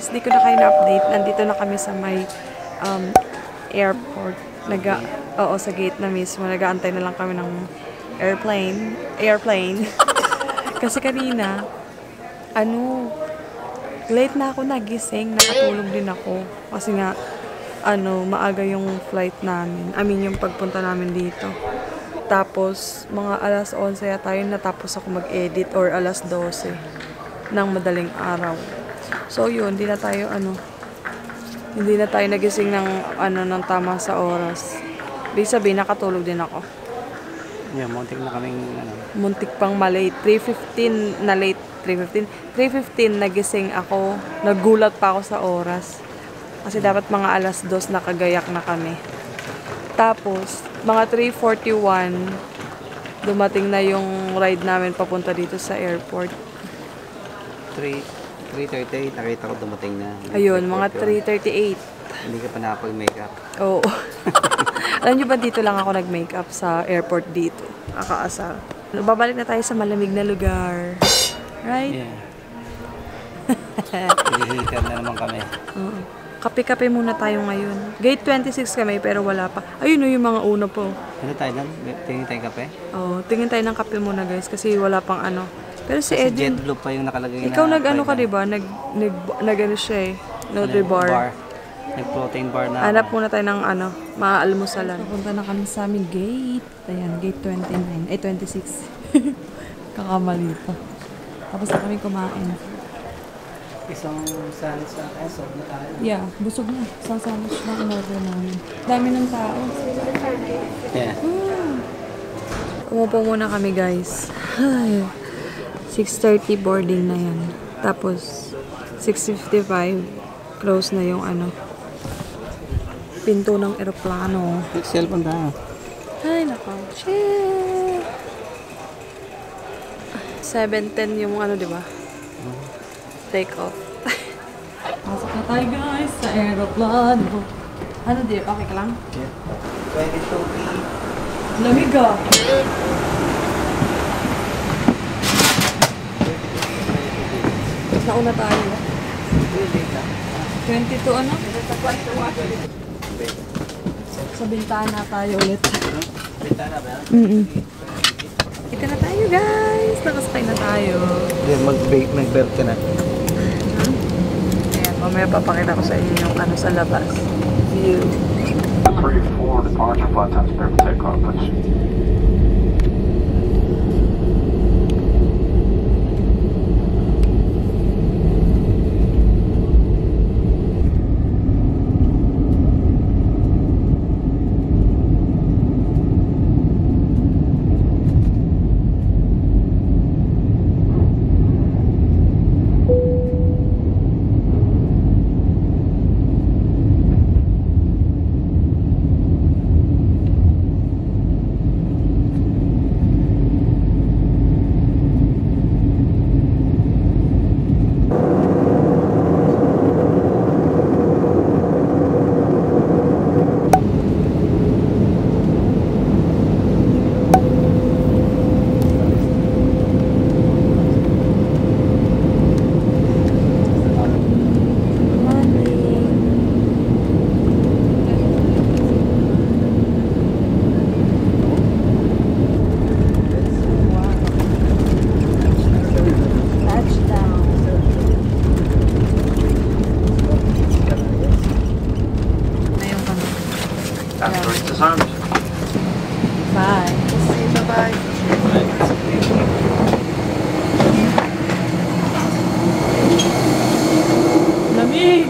guys, di ko na kayo na-update. Nandito na kami sa may airport. Oo, sa gate na mismo. Nag-aantay na lang kami ng airplane. Kasi kanina, late na ako nagising. Nakatulog din ako. Kasi nga, maaga yung flight namin. Yung pagpunta namin dito. Tapos, mga alas 11 tayo natapos ako mag-edit or alas 12 ng madaling araw. So, yun, hindi na tayo nagising ng tama sa oras. Ibig sabihin, nakatulog din ako. Yeah, muntik na kaming Muntik pang malate. 3:15 na late. 3:15 nagising ako. Nagulat pa ako sa oras. Kasi dapat mga alas 2 nakagayak na kami. Tapos, mga 3:41, dumating na yung ride namin papunta dito sa airport. 3:38, nakita ko dumating na. Ayun, mga 3:38. Hindi ka pa nakapag-makeup. Oo. Alam nyo ba, dito lang ako nag-makeup sa airport dito. Kakaasar. Babalik na tayo sa malamig na lugar. Right? Yeah. Hihikar na naman kami. Oo. Kape-kape muna tayo ngayon. Gate 26 kami pero wala pa. Ayun yung mga una po. Ano tayo lang? Tingin tayo kape? Oo, tingin tayo ng kape muna guys kasi wala pang Pero si Kasi Edwin, JetBlue pa yung nakalagay na. ikaw ka diba? Nag siya eh. Nutri-bar. Nag-protein bar na. Hanap muna tayo ng maaalmusalan. Punta na kami sa aming gate. Ayan, gate 29. 26. Kakamali pa. Tapos na kami kumain. Isang sandwich na tayo, sob na tayo. Yeah, busog na. Isang sandwich na in-order namin. Dami ng tao. Yeah. Umupo muna kami guys. 6:30 boarding na yan. Tapos 6:55 close na yung pinto ng eroplano. Cellphone tayo. Ay nako. Shit. 7:10 yung diba? Take off. Pasok na tayo guys sa aeroplano. Di? Okay ka lang? Yeah. 22B. Lamig ah. Nauna tayo. 22 Sa bintana tayo ulit. Bintana ba? Ito na tayo guys. Nakasakay na tayo. Yeah, mag-belt ka na. Ayan, mamaya papakita ko sa inyo yung sa labas. View. 3-4 departure flight times per takeoff, please. Bye. Bye-bye. Lamig!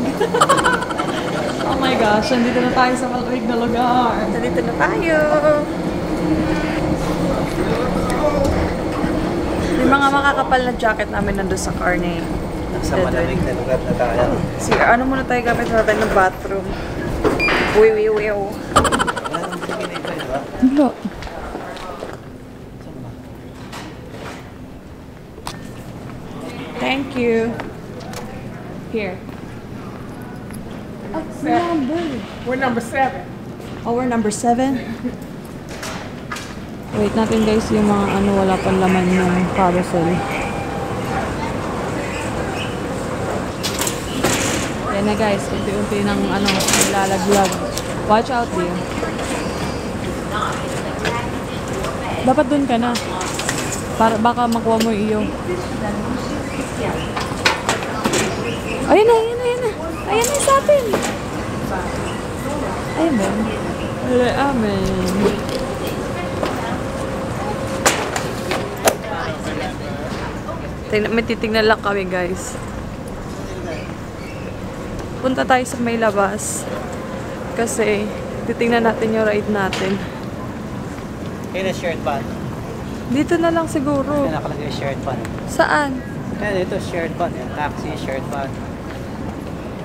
Oh my gosh, nandito na tayo sa malamig na lugar. Nandito na tayo. Yung mga makakapal na jacket namin nandun sa car ni Sa malamig na lugar na tayo. muna tayo gamit na tayo ng bathroom. Uy. Hello. Thank you. Here. Number. We're number 7. Oh, we're number 7. Wait natin guys yung mga wala pang laman ng carousel. Yan na guys, unti-unti ng nilalaglag. Watch out din. Dapat dun ka na. Para baka makuha mo iyo. Ayun na, ayun na, ayun na. Ayun na sa atin. Ayun ba? Amen. May titignan lang kami guys. Punta tayo sa may labas. Kasi titignan natin yung ride natin. Kaya na shirt pan. Dito na lang siguro. Kaya nakalagay yung shirt pan. Saan? Kaya dito shirt pan. Yung taxi, shirt pan.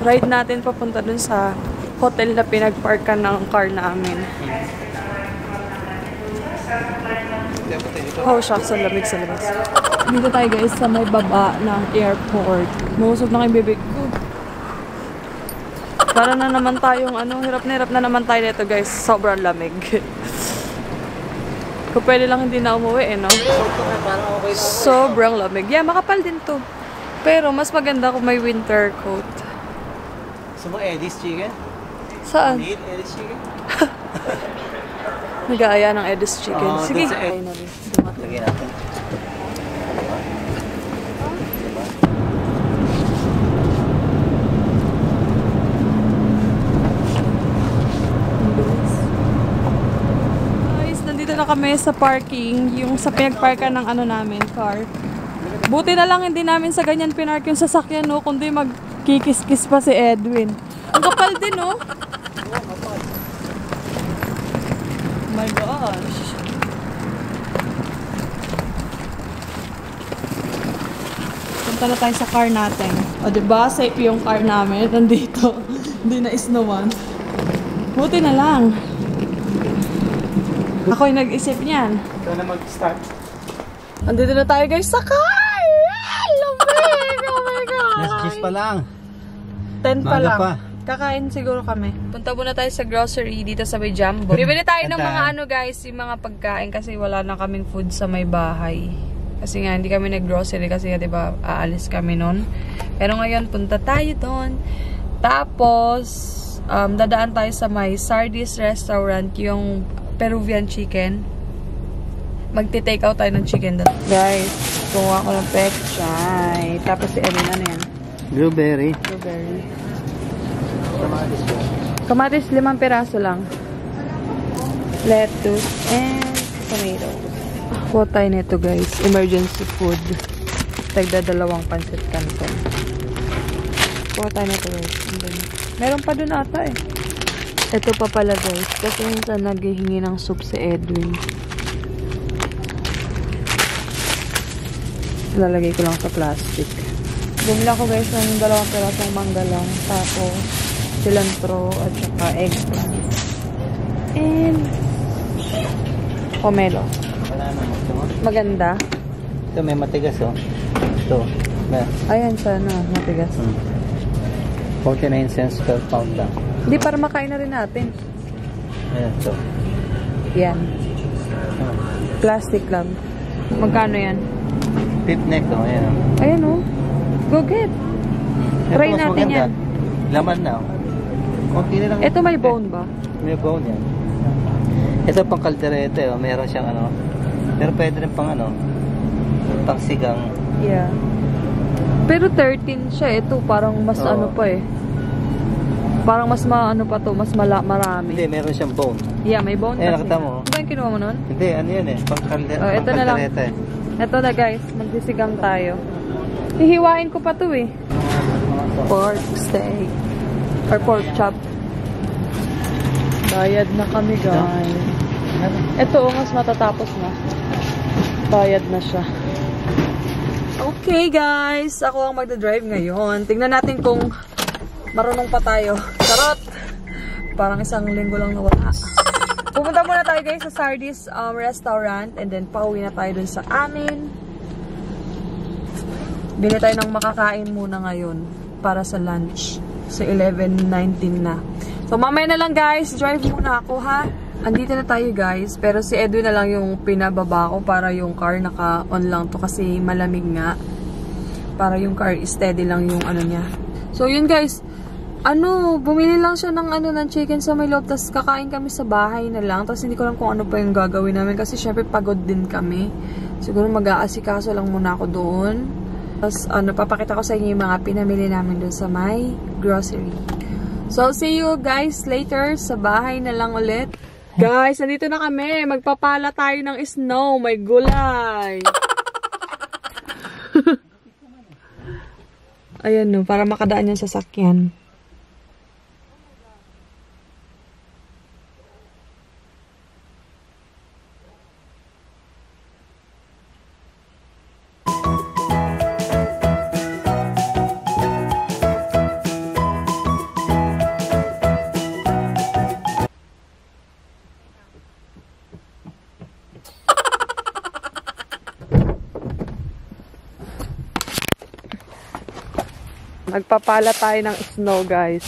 Ride natin papunta dun sa hotel na pinagparkan ng car namin. Oh, shucks. Ang lamig sa labas. Dito tayo guys sa may baba ng airport. Mausap na kayong bibig ko. Para na naman tayong hirap na naman tayo nito guys. Sobrang lamig. Kung pwede lang hindi na umuwi no? Sobrang lamig. Yeah, makapal din to. Pero mas maganda kung may winter coat. Gusto mo Eddie's Chicken? Saan? Need Eddie's Chicken? Nag-aaya ng Eddie's Chicken. Oo, Sige. dun sa Ed- Finally. Lagyan natin. Guys, nandito na kami sa parking. Yung sa pinagparkan ng namin, car. Buti na lang hindi namin sa ganyan pinark yung sasakyan, no? Kundi magkikis-kis pa si Edwin. Ang kapal din, no? Oh my gosh. Punta na tayo sa car natin. O, diba? Safe yung car namin. Nandito. Hindi na isnowan. Buti na lang. Ako yung nag-isip niyan. Ikaw na mag-start. Andito na tayo guys sa car! Lamig! Oh my God! Just pa lang. 10 pa Maga lang. pa. Kakain siguro kami. Punta muna tayo sa grocery dito sa may Jumbo. Bibili tayo ng mga guys, yung mga pagkain kasi wala na kaming food sa may bahay. Kasi nga, hindi kami nag-grocery kasi nga, diba, aalis kami nun. Pero ngayon, punta tayo doon. Tapos, dadaan tayo sa may Sardis restaurant, yung Peruvian chicken. Magti-take out tayo ng chicken doon. Guys, kumuha ko ng pechay. Tapos si Erin, ano yan? Blueberry. Blueberry. Kamatis, 5 piraso lang. Lettuce and tomatoes. Kuha tayo nito guys. Emergency food. Tagda 2 pancit canton. Kuha tayo nito guys. Meron pa dun ata eh. Ito pa pala guys. Kasi minsan naghihingi ng soup si Edwin. Lalagay ko lang sa plastic. Bumili ako guys ng 2 pirasong manggalang. Tapos cilantro at saka eggplant. And pomelo. Wala na mo. Maganda. Ito may matigas oh. Ito. Ayan sana, matigas. 49 cents per pound lang. Hindi, para makain na rin natin. Ayan, ito. Yan. Plastic lang. Magkano yan? Pit neck oh. Ayan oh. Ayan oh. Go get. Ito, Try mas natin maganda. yan. Laman na oh. Konti na lang. Ito may bone ba? May bone yan. Ito pang kalderete oh. Meron siyang ano. Pero pwede rin pang ano. Pang sigang. Yeah. Pero 13 siya. Ito parang mas ano pa eh. Parang mas maano pa to. Mas marami. Hindi, meron siyang bone. Yeah, may bone kasi. Nakita mo. Ano ba yung kinuha mo nun? Hindi, ano yan eh. Pang kalderete. Oh, ito na lang. Ito na guys. Magsisigang tayo. Hihiwain ko pa to eh. Pork steak. Or pork chop. Bayad na kami guys. Ito mas matatapos na. Bayad na siya. Okay guys. Ako ang magdadrive ngayon. Tingnan natin kung marunong pa tayo. Charot! Parang 1 linggo lang nawala. Pupunta muna tayo guys sa Sardis restaurant. And then pauwi na tayo dun sa amin. Bili tayo ng makakain muna ngayon para sa lunch. So 11:19 na. So mamaya na lang guys, drive muna ako ha. Andito na tayo guys, pero si Edwin na lang yung pinababa ko para yung car naka-on lang to kasi malamig nga. Para yung car steady lang yung ano niya. So yun guys, Bumili lang siya ng ng chicken sa may loob, tapos kakain kami sa bahay na lang. Tapos hindi ko lang kung ano pa yung gagawin namin kasi syempre pagod din kami. Siguro mag-aasikaso lang muna ako doon. Tapos papakita ko sa inyo yung mga pinamili namin doon sa may grocery. So, see you guys later sa bahay na lang ulit. Guys, nandito na kami. Magpapala tayo ng snow. May gulay. Ayan no, para makadaan yung sasakyan. Magpapala tayo ng snow, guys.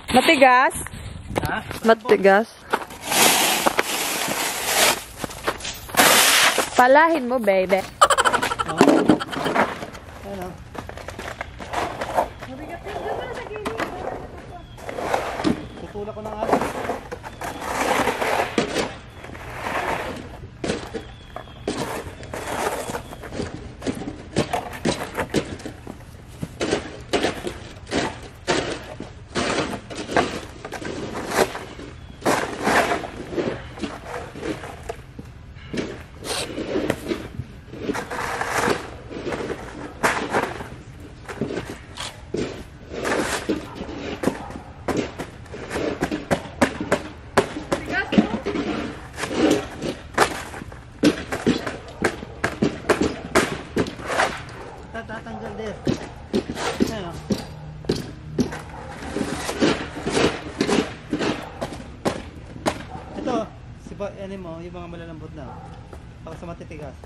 Matigas? Ha? Matigas? Palahin mo, baby. Ano? Tutulak ko ng atin. Tatanggal din. Ano? Ito, ano mo, yung mga malalambot na. Baka sa matitigas.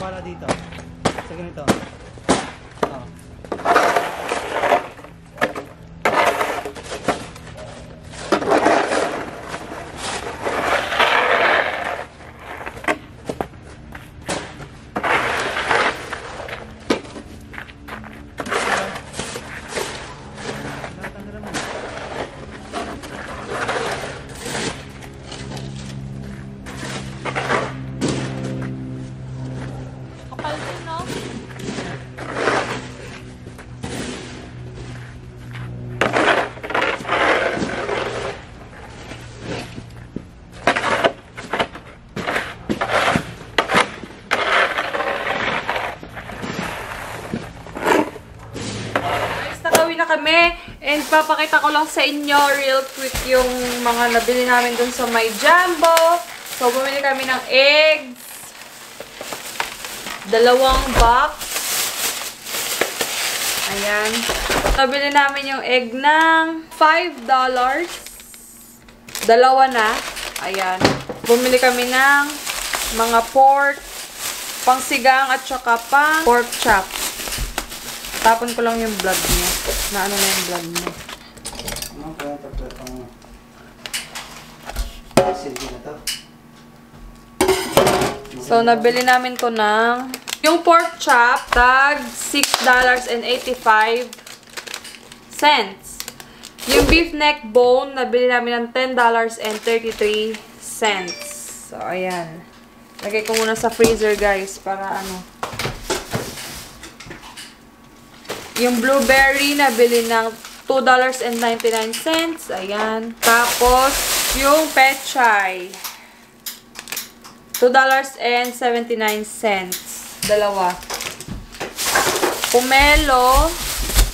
Para dito. Sa ganito. Oh. Na kami, and papakita ko lang sa inyo real quick yung mga nabili namin dun sa may Jumbo. So, bumili kami ng eggs, 2 box. Ayan. Nabili namin yung egg ng $5. 2 na. Ayan. Bumili kami ng mga pork, pangsigang at saka pang pork chop. Tapon ko lang yung blood niya. Na ano na yung blood niya. Ano kaya tapos silgi na to? So, nabili namin to ng yung pork chop, tag $6.85. Yung beef neck bone, nabili namin ng $10.33. So, ayan. Lagay ko muna sa freezer, guys, para ano. Yung blueberry, nabili ng $2.99. Ayan. Tapos, yung pechay, $2.79. Dalawa. Pomelo.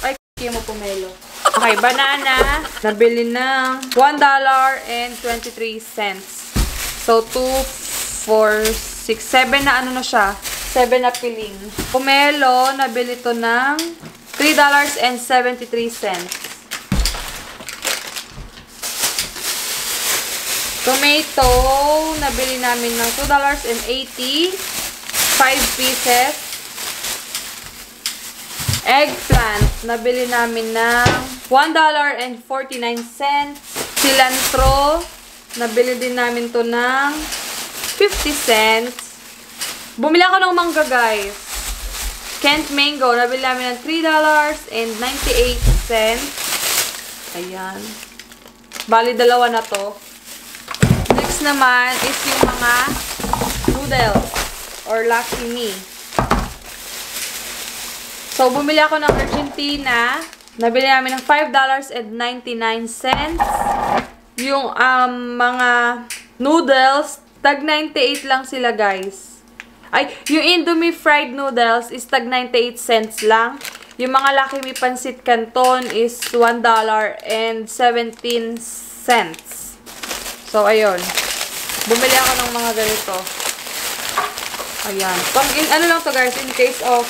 Ay, kaya mo pomelo. Okay, banana. Nabili ng $1.23. So, 2, 4, 6, 7 na ano na siya. 7 na piling. Pomelo, nabili to ng $3.73. Tomato, nabili namin ng $2.80. 5 pieces. Eggplant, nabili namin ng $1.49. Cilantro, nabili din namin to ng 50 cents. Bumili ako ng mangga, guys. Kent Mango. Nabili namin ng $3.98. Ayan. Bali, dalawa na to. Next naman is yung mga noodles or Lucky Me. So, bumili ako ng Argentina. Nabili namin ng $5.99. Yung mga noodles, tag 98 lang sila, guys. Ay, yung Indomie fried noodles is tag 98 cents lang. Yung mga Lucky Me Pancit Canton is $1.17. So, ayun. Bumili ako ng mga ganito. Ayan. Ano lang to, guys, in case of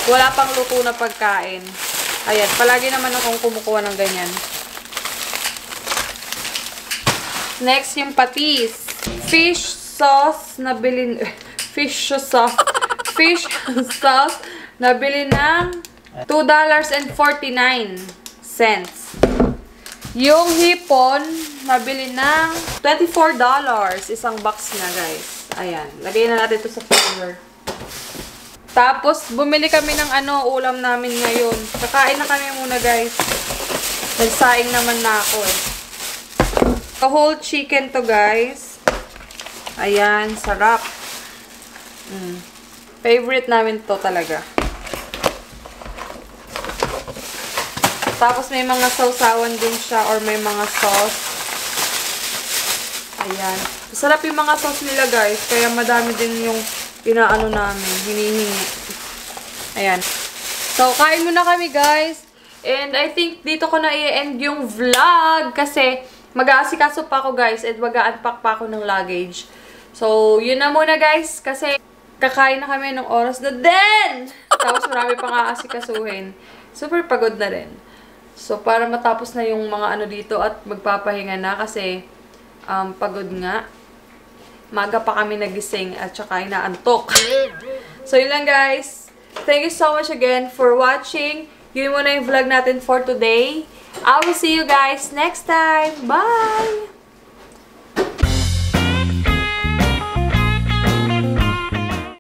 wala pang luto na pagkain. Ayan. Palagi naman akong kumukuha ng ganyan. Next, yung patis. Fish sauce na bilhin... Fish sauce na bili ng $2.49. Yung hipon, nabili ng $24. Isang box na, guys. Ayan. Lagay na natin ito sa freezer. Tapos, bumili kami ng ulam namin ngayon. Kakain na kami muna, guys. Nagsaing naman na ako, eh. A whole chicken to, guys. Ayan. Sarap. Favorite namin to talaga. Tapos, may mga sausawan din siya or may mga sauce. Ayan. Masarap yung mga sauce nila, guys. Kaya madami din yung inaano namin. Hinihingi. Ayan. So, kain muna kami, guys. And I think dito ko na i-end yung vlog. Kasi mag-aasikaso pa ako, guys. At mag-unpack pa ako ng luggage. So, yun na muna, guys. Kasi kakain na kami ng oras na din. Tapos marami pang aasikasuhin. Super pagod na rin. So, para matapos na yung mga dito at magpapahinga na kasi pagod nga. Maga pa kami nagising at saka inaantok. So, yun lang, guys. Thank you so much again for watching. Yun muna yung vlog natin for today. I will see you guys next time. Bye!